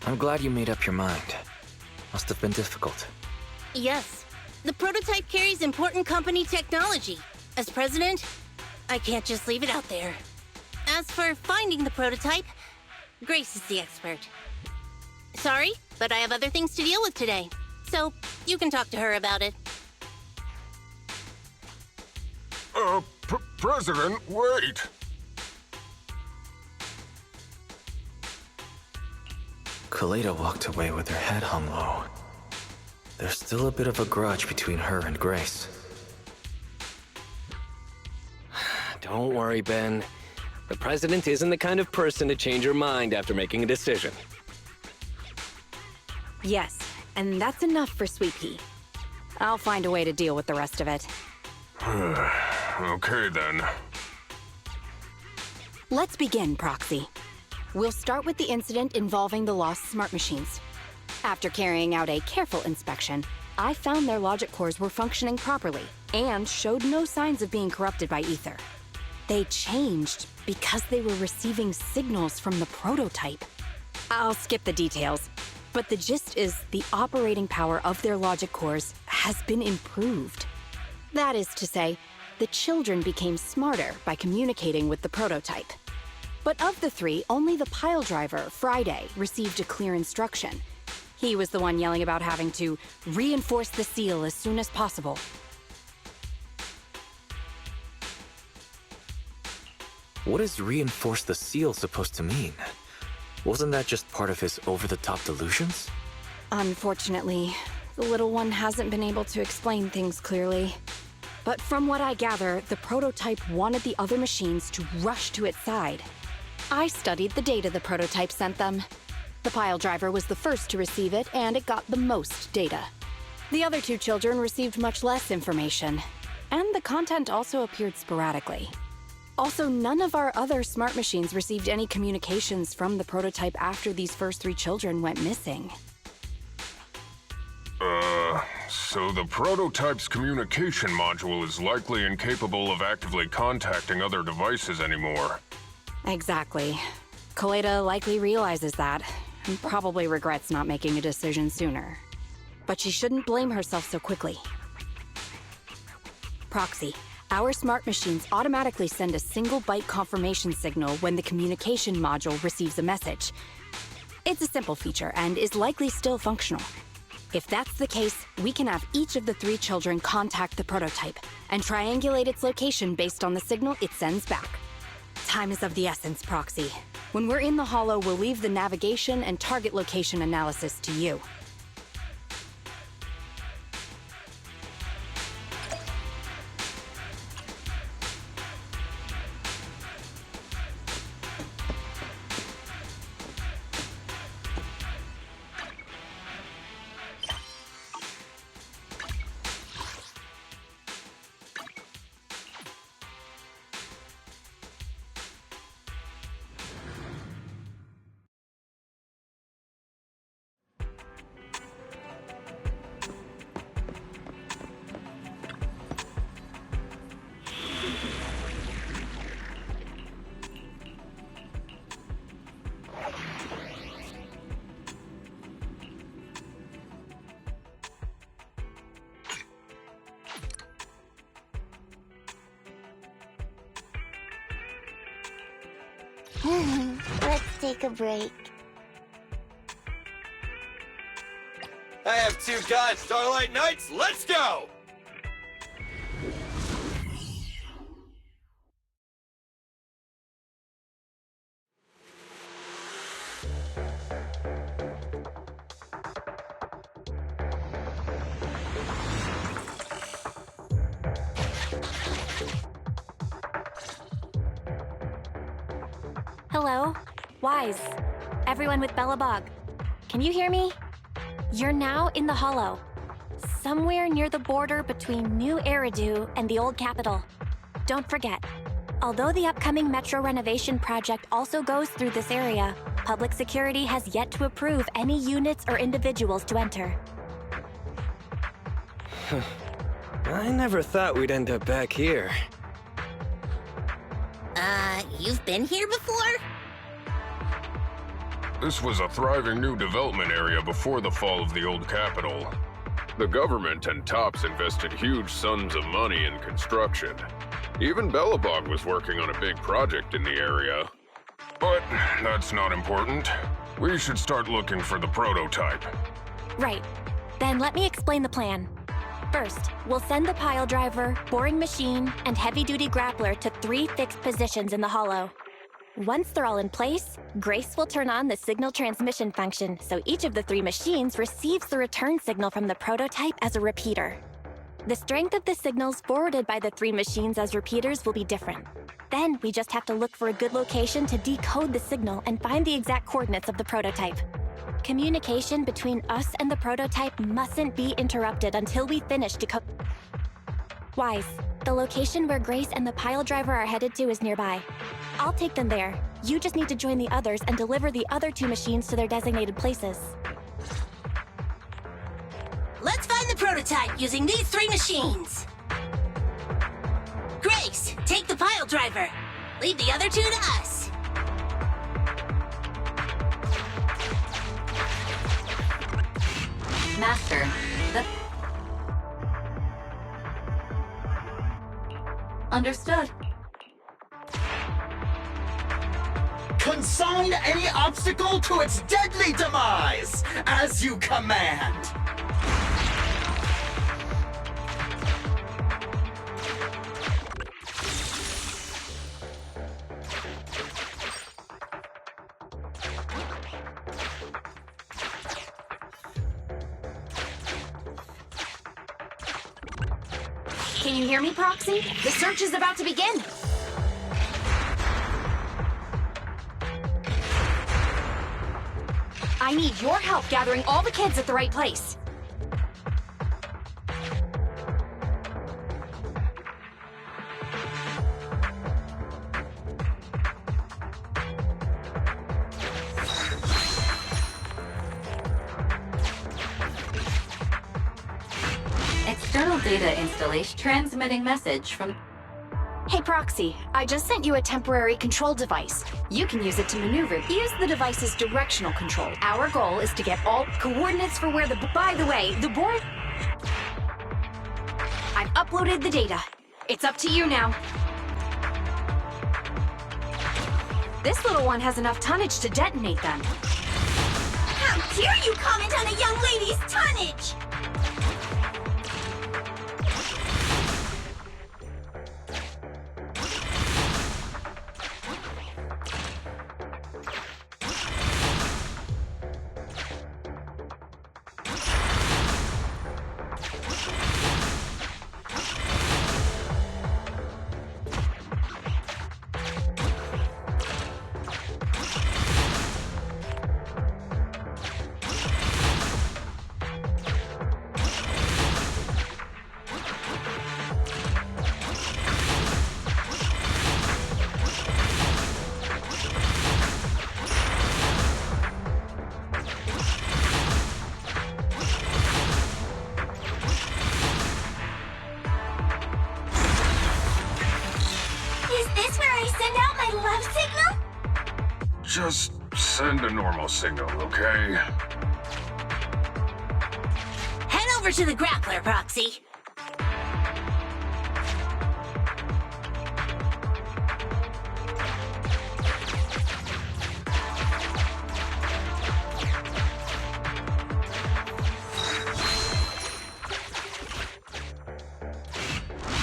I'm glad you made up your mind. Must have been difficult. Yes. The prototype carries important company technology. As president, I can't just leave it out there. As for finding the prototype, Grace is the expert. Sorry, but I have other things to deal with today. So, you can talk to her about it. President, wait! Kaleda walked away with her head hung low. There's still a bit of a grudge between her and Grace. Don't worry, Ben. The president isn't the kind of person to change her mind after making a decision. Yes, and that's enough for Sweet Pea. I'll find a way to deal with the rest of it. Okay, then. Let's begin, Proxy. We'll start with the incident involving the lost smart machines. After carrying out a careful inspection, I found their logic cores were functioning properly and showed no signs of being corrupted by ether. They changed because they were receiving signals from the prototype. I'll skip the details, but the gist is the operating power of their logic cores has been improved. That is to say, the children became smarter by communicating with the prototype. But of the three, only the pile driver, Friday, received a clear instruction. He was the one yelling about having to reinforce the seal as soon as possible. What is reinforce the seal supposed to mean? Wasn't that just part of his over-the-top delusions? Unfortunately, the little one hasn't been able to explain things clearly. But from what I gather, the prototype wanted the other machines to rush to its side. I studied the data the prototype sent them. The pile driver was the first to receive it, and it got the most data. The other two children received much less information, and the content also appeared sporadically. Also, none of our other smart machines received any communications from the prototype after these first three children went missing. So the prototype's communication module is likely incapable of actively contacting other devices anymore. Exactly. Kaleda likely realizes that, and probably regrets not making a decision sooner. But she shouldn't blame herself so quickly. Proxy, our smart machines automatically send a single byte confirmation signal when the communication module receives a message. It's a simple feature and is likely still functional. If that's the case, we can have each of the three children contact the prototype and triangulate its location based on the signal it sends back. Time is of the essence, Proxy. When we're in the Hollow, we'll leave the navigation and target location analysis to you. Let's take a break. I have two guns, Starlight Knights, let's go! Hello? Wise. Everyone with Bellabog. Can you hear me? You're now in the Hollow. Somewhere near the border between New Eridu and the Old Capital. Don't forget, although the upcoming metro renovation project also goes through this area, public security has yet to approve any units or individuals to enter. I never thought we'd end up back here. You've been here before? This was a thriving new development area before the fall of the old capital. The government and TOPS invested huge sums of money in construction. Even Belobog was working on a big project in the area. But that's not important. We should start looking for the prototype. Right. Then let me explain the plan. First, we'll send the pile driver, boring machine, and heavy-duty grappler to 3 fixed positions in the hollow. Once they're all in place, Grace will turn on the signal transmission function, so each of the 3 machines receives the return signal from the prototype as a repeater. The strength of the signals forwarded by the 3 machines as repeaters will be different. Then we just have to look for a good location to decode the signal and find the exact coordinates of the prototype. Communication between us and the prototype mustn't be interrupted until we finish decoding. Wise, the location where Grace and the pile driver are headed to is nearby. I'll take them there. You just need to join the others and deliver the other 2 machines to their designated places. Let's find the prototype using these 3 machines. Grace, take the pile driver. Leave the other 2 to us. Master, Understood. Consign any obstacle to its deadly demise, as you command. Can you hear me, Proxy? The search is about to begin. I need your help gathering all the kids at the right place. External data installation transmitting message from... Hey, Proxy, I just sent you a temporary control device. You can use it to maneuver. Use the device's directional control. Our goal is to get all coordinates for where the... By the way, the board... I've uploaded the data. It's up to you now. This little one has enough tonnage to detonate them. How dare you comment on a young lady's tonnage? Just send a normal signal, okay? Head over to the grappler, Proxy.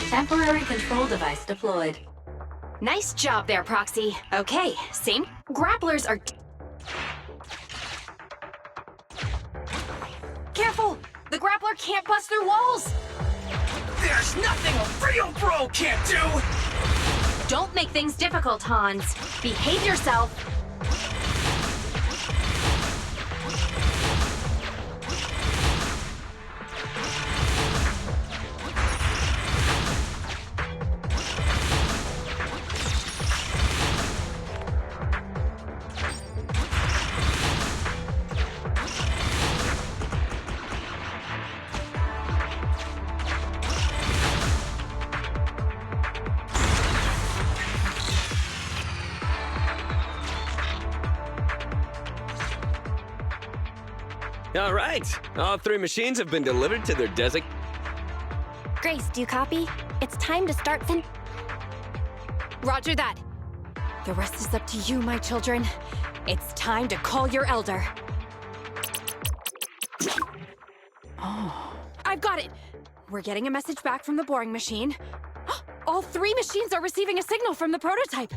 Temporary control device deployed. Nice job there, Proxy. Okay, same. Grapplers are... Careful! The grappler can't bust through walls! There's nothing a real bro can't do! Don't make things difficult, Hans. Behave yourself. All right. All 3 machines have been delivered to their Grace, do you copy? It's time to start Roger that. The rest is up to you, my children. It's time to call your elder. Oh, I've got it. We're getting a message back from the boring machine. All 3 machines are receiving a signal from the prototype.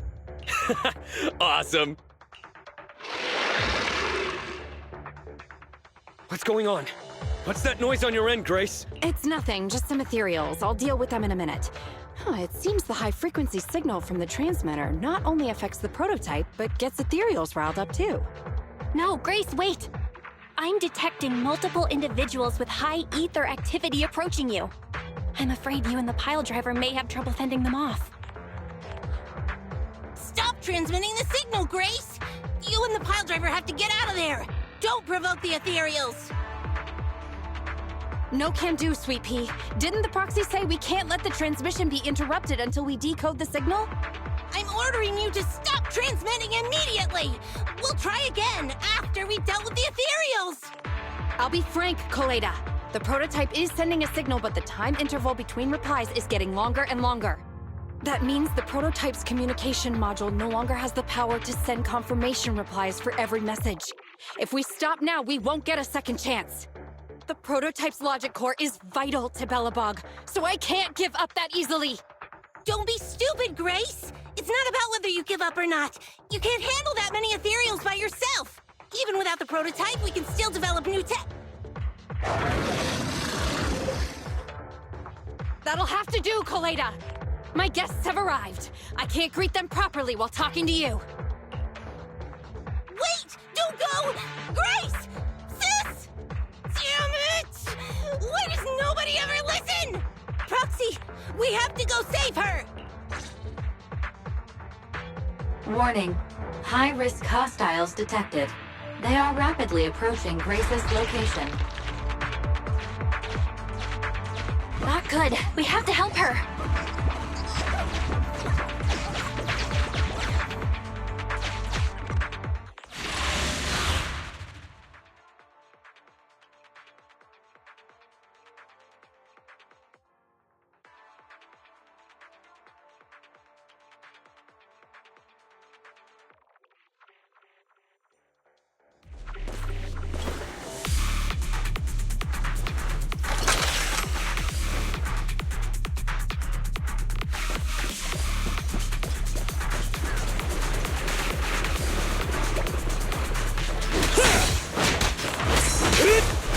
Awesome. What's going on? What's that noise on your end, Grace? It's nothing, just some ethereals. I'll deal with them in a minute. It seems the high-frequency signal from the transmitter not only affects the prototype, but gets ethereals riled up too. No, Grace, wait! I'm detecting multiple individuals with high ether activity approaching you. I'm afraid you and the pile driver may have trouble fending them off. Stop transmitting the signal, Grace! You and the pile driver have to get out of there! Don't provoke the ethereals! No can do, Sweet Pea. Didn't the proxy say we can't let the transmission be interrupted until we decode the signal? I'm ordering you to stop transmitting immediately! We'll try again after we've dealt with the ethereals! I'll be frank, Koleda. The prototype is sending a signal, but the time interval between replies is getting longer and longer. That means the prototype's communication module no longer has the power to send confirmation replies for every message. If we stop now, we won't get a second chance. The prototype's logic core is vital to Belobog, so I can't give up that easily. Don't be stupid, Grace! It's not about whether you give up or not. You can't handle that many ethereals by yourself. Even without the prototype, we can still develop new tech. That'll have to do, Koleda. My guests have arrived. I can't greet them properly while talking to you. Wait! Don't go! Grace! Sis! Damn it! Why does nobody ever listen? Proxy, we have to go save her! Warning. High-risk hostiles detected. They are rapidly approaching Grace's location. Not good. We have to help her.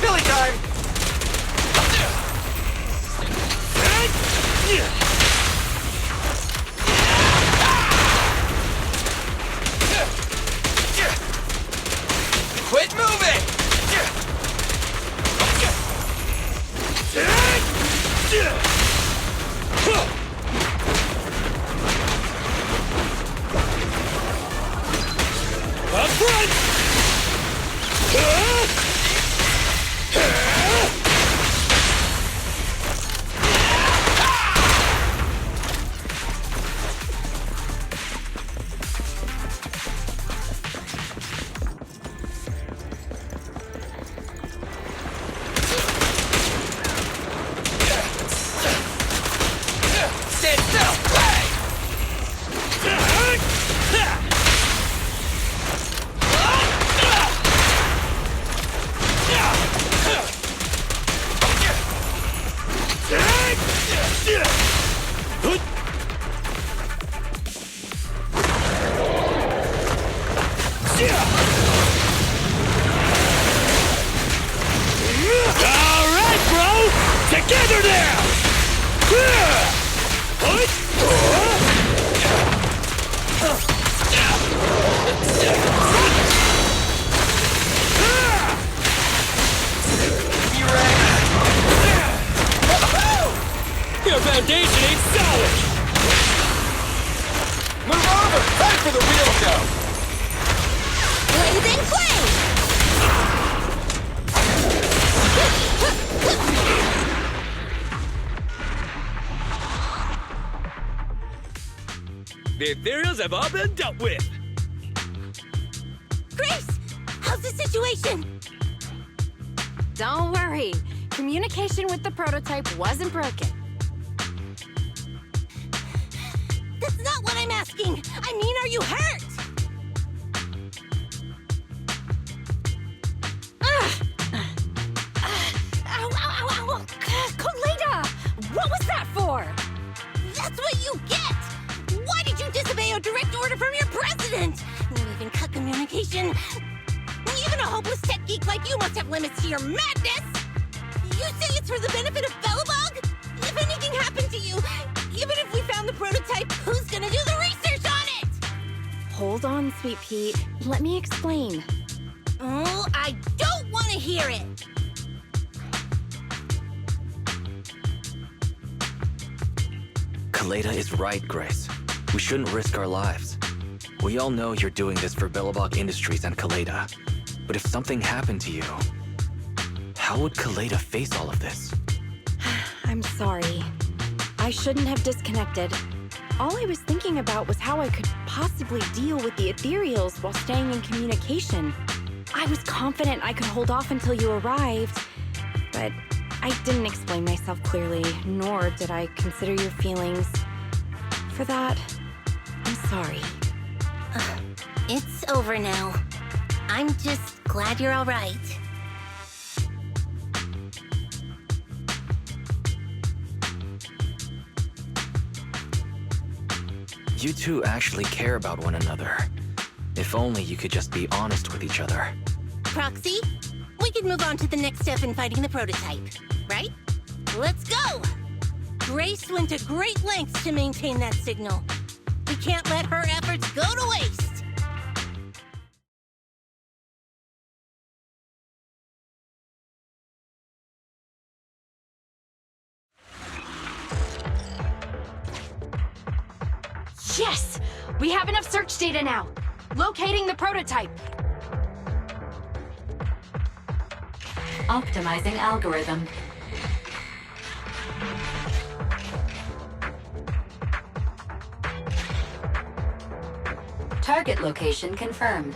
Billy time! Quit moving! Up front! Stand still! All right, bro! Together now! Your foundation ain't solid! Move over! Time for the real show! Blazing flame! The ethereals have all been dealt with! Grace! How's the situation? Don't worry. Communication with the prototype wasn't broken. That's not what I'm asking! I mean, are you hurt? Ow, ow, ow, ow! Koleda! What was that for? That's what you get! Why did you disobey a direct order from your president? You even cut communication. Even a hopeless tech geek like you must have limits to your madness! You say it's for the benefit of Belobog? If anything happened to you, even if we found the prototype, who's gonna do the research on it? Hold on, Sweet Pete. Let me explain. Oh, I don't want to hear it! Kaleda is right, Grace. We shouldn't risk our lives. We all know you're doing this for Belobog Industries and Kaleda. But if something happened to you, how would Kaleda face all of this? I'm sorry. I shouldn't have disconnected. All I was thinking about was how I could possibly deal with the ethereals while staying in communication. I was confident I could hold off until you arrived, but I didn't explain myself clearly, nor did I consider your feelings. For that, I'm sorry. It's over now. I'm just glad you're all right. You two actually care about one another. If only you could just be honest with each other. Proxy, we can move on to the next step in fighting the prototype, right? Let's go! Grace went to great lengths to maintain that signal. We can't let her efforts go to waste! Yes! We have enough search data now. Locating the prototype. Optimizing algorithm. Target location confirmed.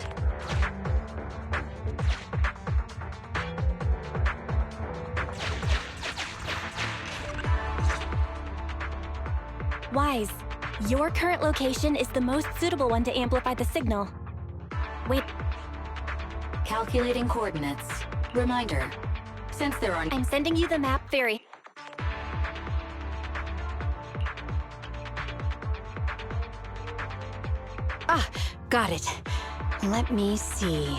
Wise, your current location is the most suitable one to amplify the signal. Wait, Calculating coordinates. Reminder. Since there are... I'm sending you the map very... Ah, got it. Let me see.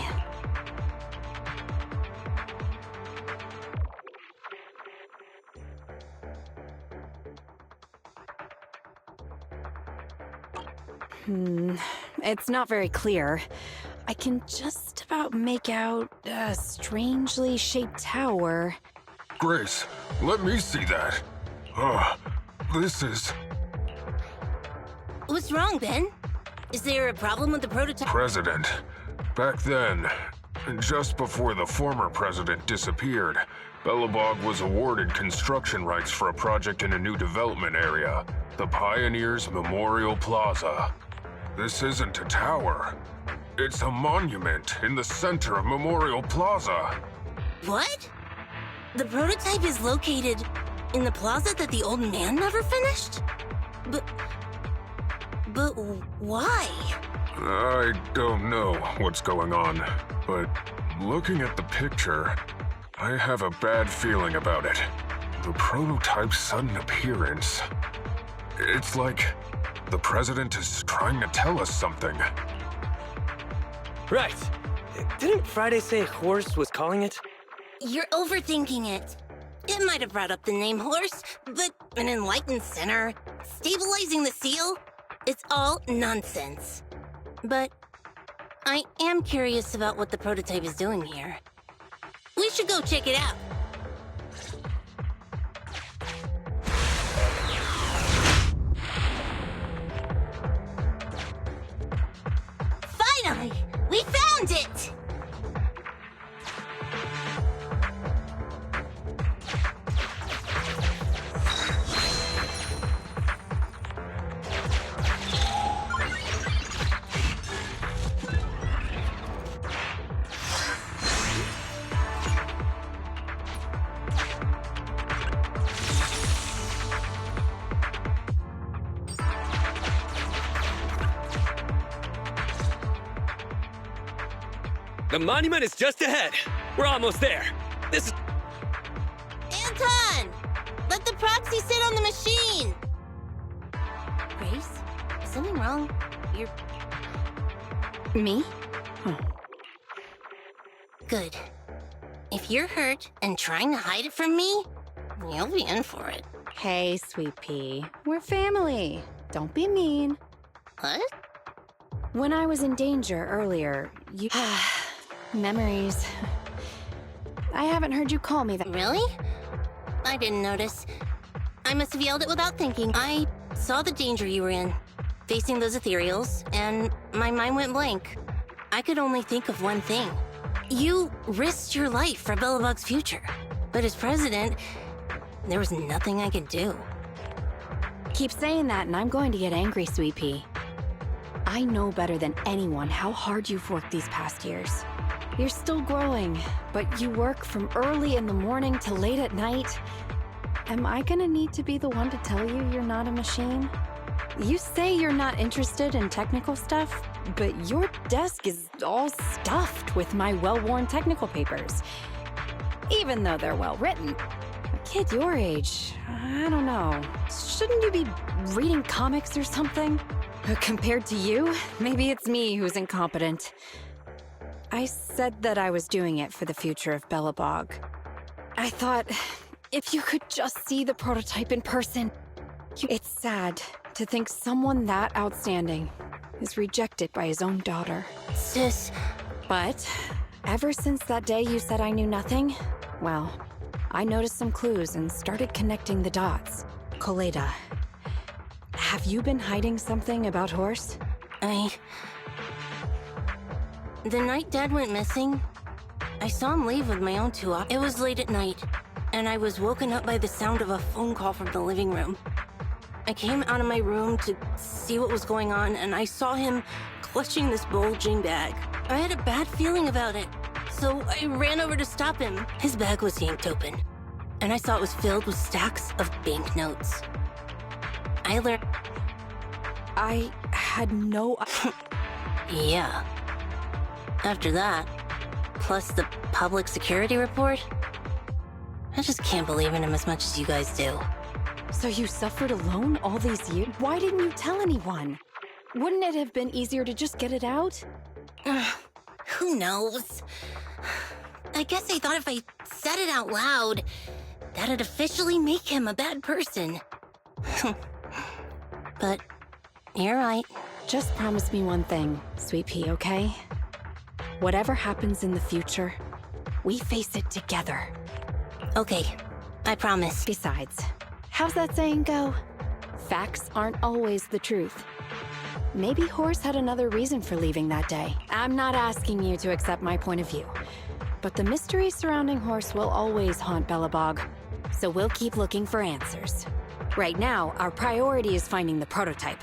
It's not very clear. I can just about make out a strangely shaped tower. Grace, let me see that. This is... What's wrong, Ben? Is there a problem with the prototype? President. Back then, just before the former president disappeared, Belobog was awarded construction rights for a project in a new development area, the Pioneers Memorial Plaza. This isn't a tower. It's a monument in the center of Memorial Plaza. What? The prototype is located in the plaza that the old man never finished? But why? I don't know what's going on, but looking at the picture, I have a bad feeling about it. The prototype's sudden appearance. It's like the president is trying to tell us something. Right. Didn't Friday say Horse was calling it? You're overthinking it. It might have brought up the name Horse, but an enlightened center, stabilizing the seal, it's all nonsense. But I am curious about what the prototype is doing here. We should go check it out. Finally! We found it! The monument is just ahead. We're almost there. This is... Anton! Let the proxy sit on the machine! Grace? Is something wrong? You're... Me? Good. If you're hurt and trying to hide it from me, you'll be in for it. Hey, sweet pea. We're family. Don't be mean. What? When I was in danger earlier, you... Memories. I haven't heard you call me that. Really? I didn't notice. I must have yelled it without thinking. I saw the danger you were in, facing those ethereals, and my mind went blank. I could only think of one thing. You risked your life for Belobog's future. But as president, there was nothing I could do. Keep saying that and I'm going to get angry, sweet pea. I know better than anyone how hard you've worked these past years. You're still growing, but you work from early in the morning to late at night. Am I gonna need to be the one to tell you you're not a machine? You say you're not interested in technical stuff, but your desk is all stuffed with my well-worn technical papers. Even though they're well-written. A kid your age, I don't know. Shouldn't you be reading comics or something? Compared to you, maybe it's me who's incompetent. I said that I was doing it for the future of Belobog. I thought, if you could just see the prototype in person. It's sad to think someone that outstanding is rejected by his own daughter. Sis. But ever since that day you said I knew nothing, well, I noticed some clues and started connecting the dots. Koleda, have you been hiding something about Horse? The night Dad went missing, I saw him leave with my own It was late at night, and I was woken up by the sound of a phone call from the living room. I came out of my room to see what was going on, and I saw him clutching this bulging bag. I had a bad feeling about it, so I ran over to stop him. His bag was yanked open, and I saw it was filled with stacks of banknotes. I learned... I had no... Yeah. After that, plus the public security report, I just can't believe in him as much as you guys do. So you suffered alone all these years? Why didn't you tell anyone? Wouldn't it have been easier to just get it out? Who knows? I guess I thought if I said it out loud, that'd officially make him a bad person. But you're right. Just promise me one thing, sweet pea, okay? Whatever happens in the future, we face it together. Okay, I promise. Besides, how's that saying go? Facts aren't always the truth. Maybe Horse had another reason for leaving that day. I'm not asking you to accept my point of view, but the mystery surrounding Horse will always haunt Belobog, so we'll keep looking for answers. Right now, our priority is finding the prototype.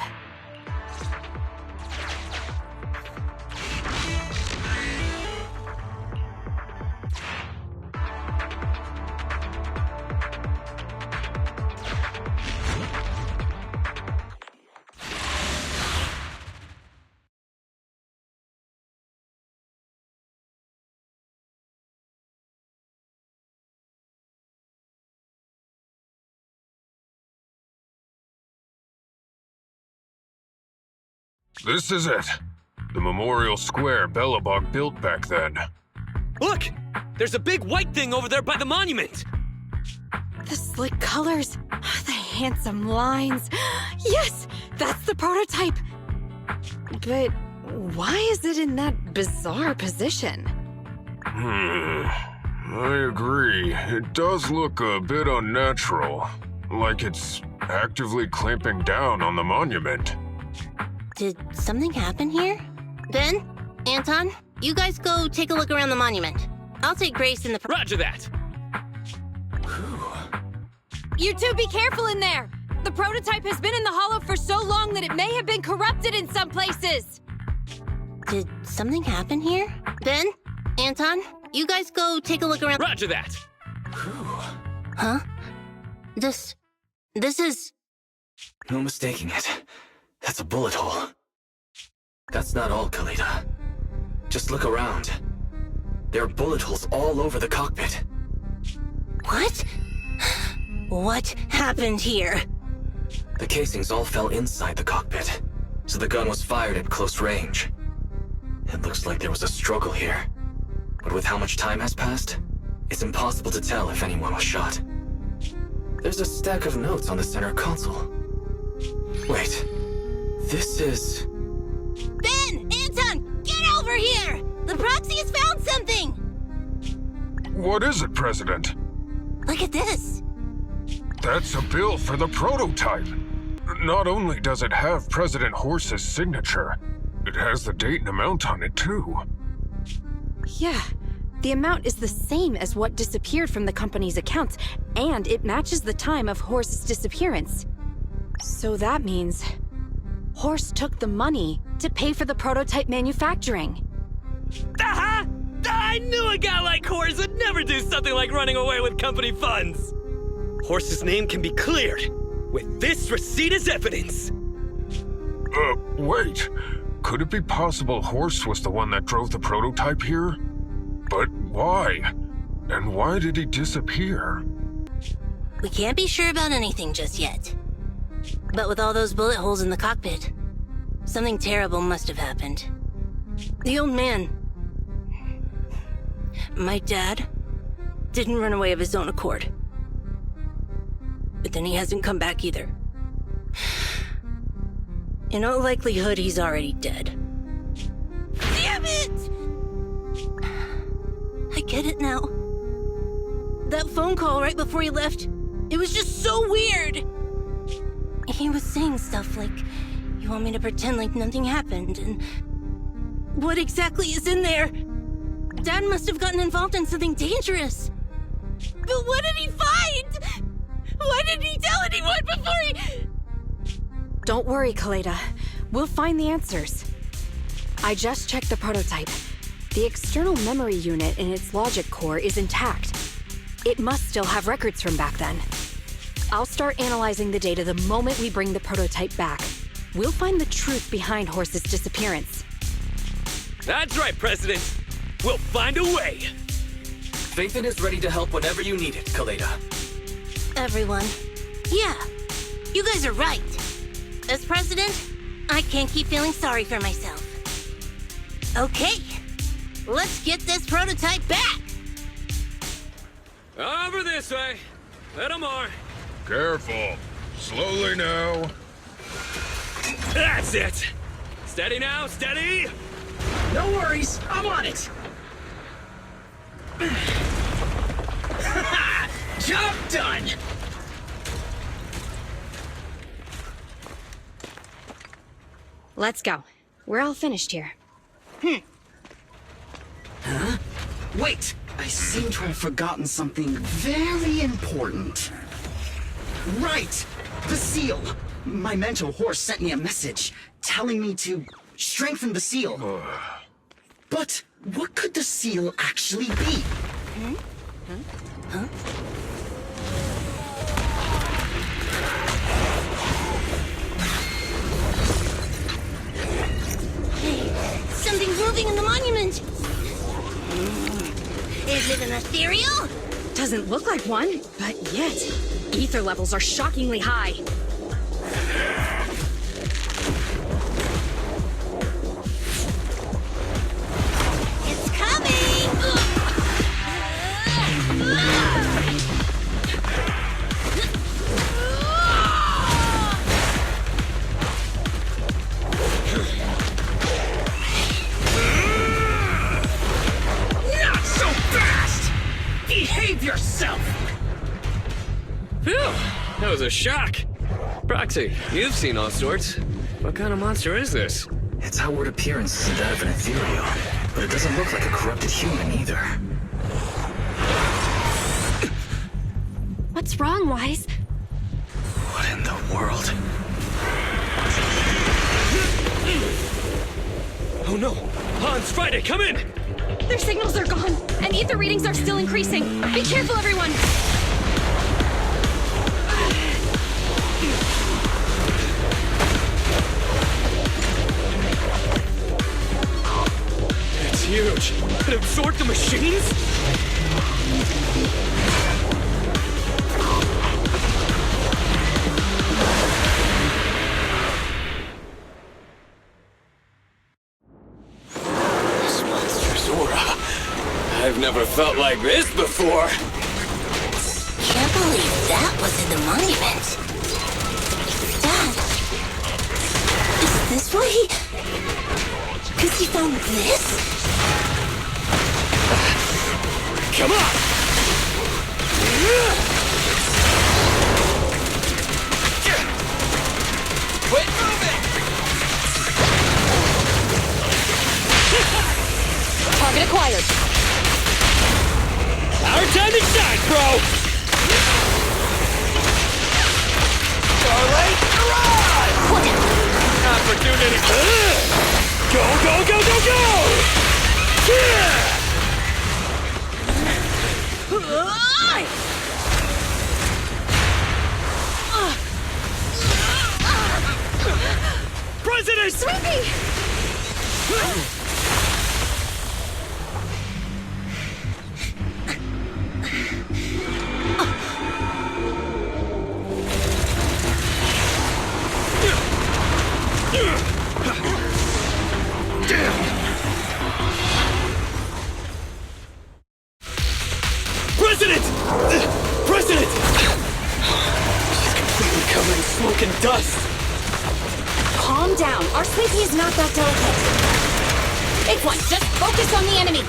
This is it. The memorial square Belobog built back then. Look! There's a big white thing over there by the monument! The slick colors, the handsome lines. Yes, that's the prototype. But why is it in that bizarre position? I agree. It does look a bit unnatural. Like it's actively clamping down on the monument. Did something happen here? Ben? Anton? You guys go take a look around the monument. I'll take Grace in the... Roger that! You two be careful in there! The prototype has been in the hollow for so long that it may have been corrupted in some places! Did something happen here? Ben? Anton? You guys go take a look around... Roger that! Huh? This is... No mistaking it. That's a bullet hole. That's not all, Kalita. Just look around. There are bullet holes all over the cockpit. What? What happened here? The casings all fell inside the cockpit, so the gun was fired at close range. It looks like there was a struggle here. But with how much time has passed, it's impossible to tell if anyone was shot. There's a stack of notes on the center console. Wait, this is... Ben! Anton! Get over here! The proxy has found something! What is it, President? Look at this! That's a bill for the prototype. Not only does it have President Horse's signature, it has the date and amount on it, too. Yeah, the amount is the same as what disappeared from the company's accounts, and it matches the time of Horse's disappearance. So that means Horse took the money to pay for the prototype manufacturing. Aha! I knew a guy like Horse would never do something like running away with company funds! Horse's name can be cleared with this receipt as evidence. Wait. Could it be possible Horse was the one that drove the prototype here? But why? And why did he disappear? We can't be sure about anything just yet. But with all those bullet holes in the cockpit, something terrible must have happened. The old man, my dad, didn't run away of his own accord. But then he hasn't come back either. In all likelihood, he's already dead. Damn it! I get it now. That phone call right before he left, it was just so weird. He was saying stuff like, you want me to pretend like nothing happened, and what exactly is in there? Dad must have gotten involved in something dangerous. But what did he find? Why didn't he tell anyone before he... Don't worry, Kaleda. We'll find the answers. I just checked the prototype. The external memory unit in its logic core is intact. It must still have records from back then. I'll start analyzing the data the moment we bring the prototype back. We'll find the truth behind Horse's disappearance. That's right, President. We'll find a way. Phaethon is ready to help whenever you need it, Kaleda. Everyone. Yeah, you guys are right. As president, I can't keep feeling sorry for myself. Okay, let's get this prototype back! Over this way. Little more. Careful. Slowly now. That's it. Steady now, steady. No worries, I'm on it. Job done! Let's go. We're all finished here. Huh? Wait! I seem to have forgotten something very important. Right! The seal! My mentor Horse sent me a message telling me to strengthen the seal. But what could the seal actually be? Hey, something's moving in the monument! Is it an ethereal? Doesn't look like one, but yet, ether levels are shockingly high. It's coming! Not so fast! Behave yourself! Phew, that was a shock. Proxy, you've seen all sorts. What kind of monster is this? Its outward appearance isn't that of an ethereal, but it doesn't look like a corrupted human either. What's wrong, Wise? What in the world? Oh no! Hans, Friday, come in! Their signals are gone, and ether readings are still increasing. Be careful, everyone! It's huge. It absorbed the machines? This monstrous aura. I've never felt like this before. Can't believe that was in the monument. Dad, is this why he... Because he found this? Come on! Quit moving! Target acquired. Our time to shine, bro! Starlight, arrive! Opportunity. Go, go, go, go, go! Yeah! President! Sweepy! President! President! She's completely covered in smoke and dust. Calm down. Our safety is not that delicate. Big one, just focus on the enemy.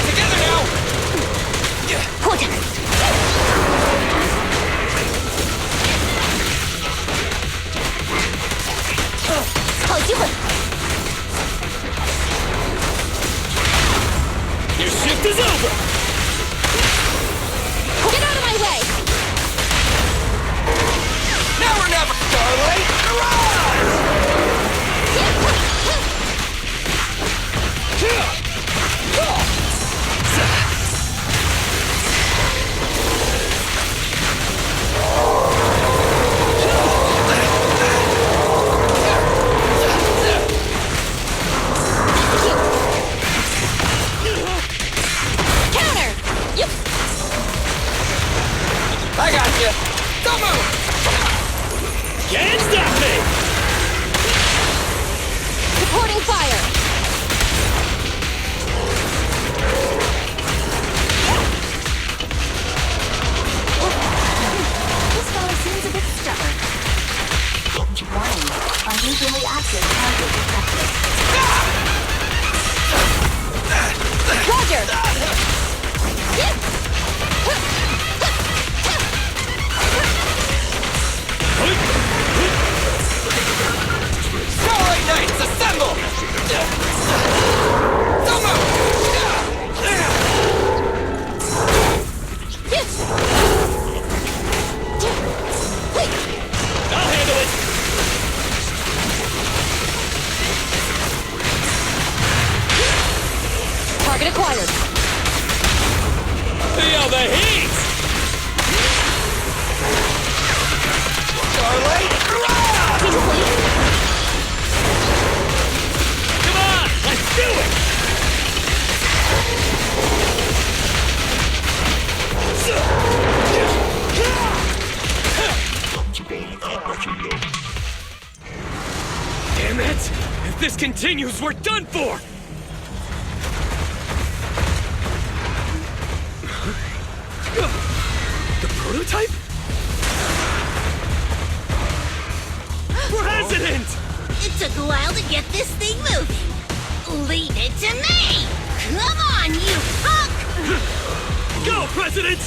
Together now! Your shift is over! Get out of my way! Now or never! Starlight, Counter! Yep. I got you! Don't move! Can't stop me! Supporting fire! This fellow seems a bit stubborn. Warning, unusually active target detected. Roger! Starlight Knights, assemble! Don't move! I'll handle it! Target acquired. Feel the heat! Starlight, arrive! Come on, let's do it! Damn it! If this continues, we're done for! The prototype? President! It took a while to get this thing moving. Leave it to me! Come on, you punk! Go, President!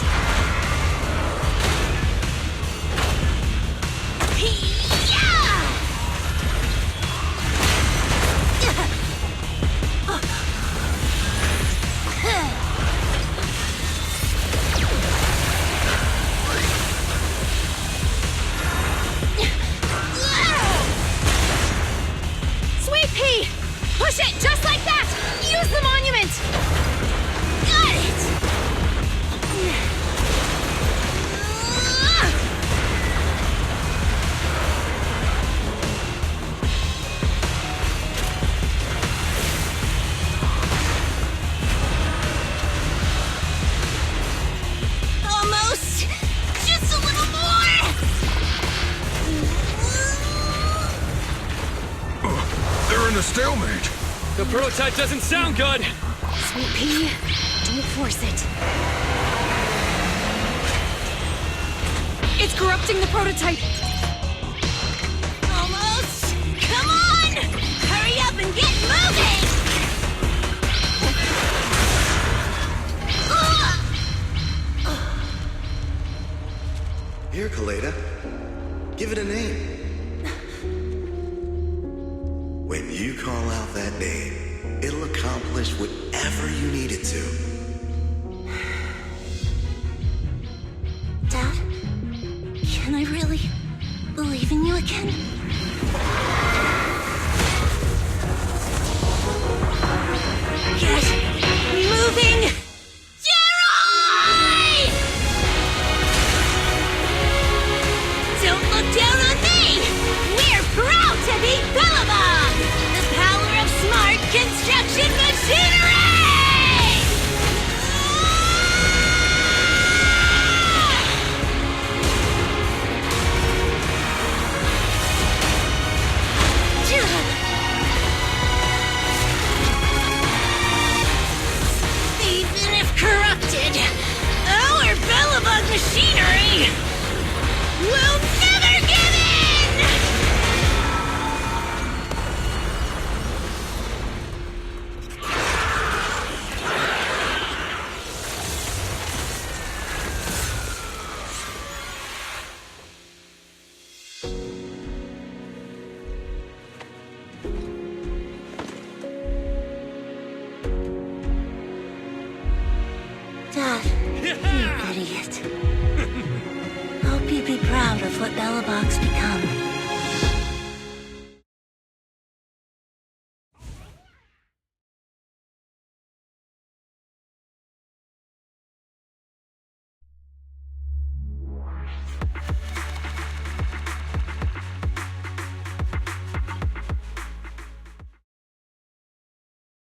Sweet pea! Push it just like that! Use the monument! Got it! in a stalemate. The prototype doesn't sound good! Sweet pea, don't force it. It's corrupting the prototype. Almost! Come on! Hurry up and get moving! Here, Kaleda. Give it a name. When you call out that name, it'll accomplish whatever you need it to. Dad, can I really believe in you again? Get moving! Jerry! Don't look down on me! We're proud to be Bellabog! The power of smart construction machinery! Even if corrupted, our Bellabog machinery will never give in! Dad, you idiot. Hope you'd be proud of what Bellabog's become.